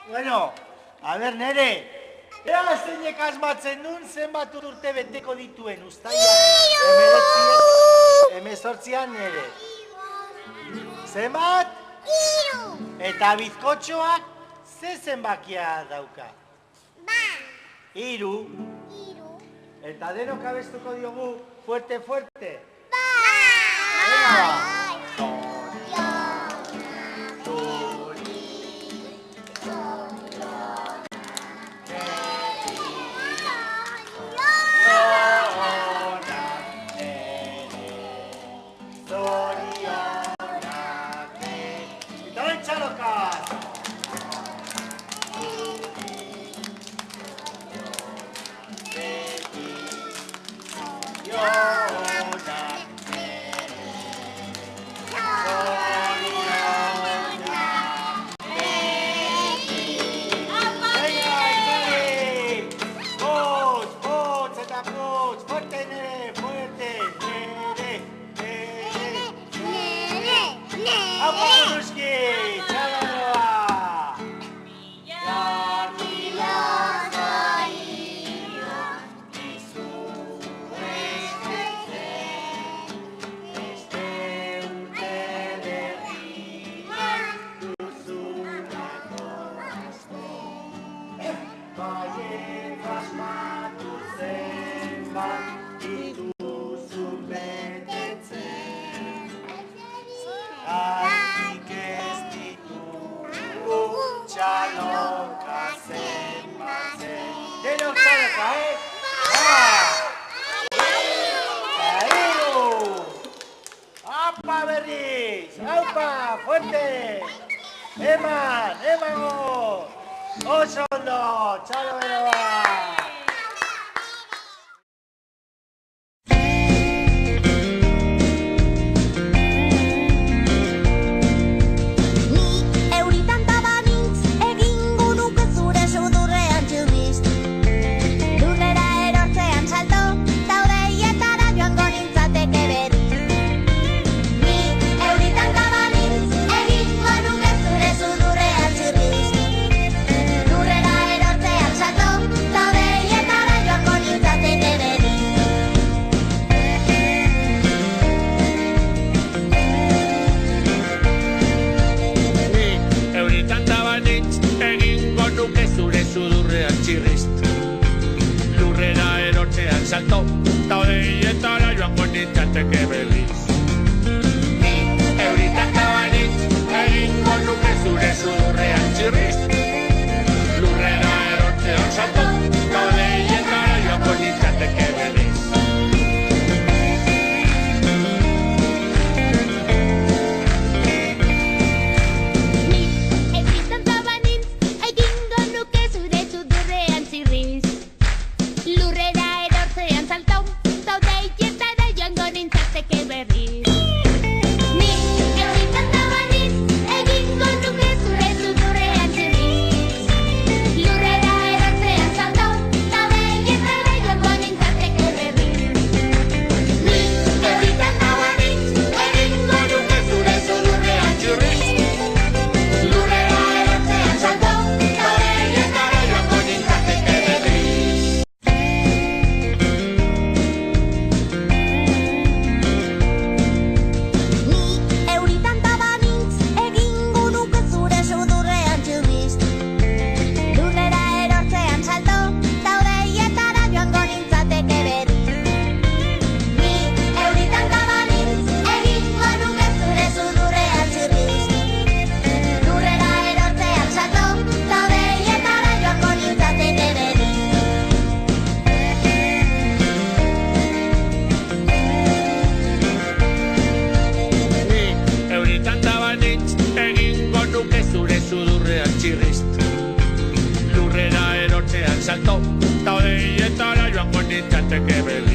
Bueno, a ber, nere. Ea zeinek asmatzen duen zenbat urte beteko dituen uztaiak 18an nere. Zenbat? 3. Eta bizkotxoak ze zenbakia dauka? 3. Eta denok abestuko diogu fuerte, fuerte. ¡Aupa, berriz! ¡Aupa, fuerte! ¡Eman, emango! ¡Oso ondo! ¡Txalo bero bat! Lurrera erortzean salto, ta hodeietara joango nintzateke berriz. Ni euritaka banintz, egingo nuke zure sudurrean txirriz. Lurrera erortzean salto, ta hodeietara joango nintzateke berriz. Lurrera erortzean salto, ta hodeietara joango nintzateke berriz.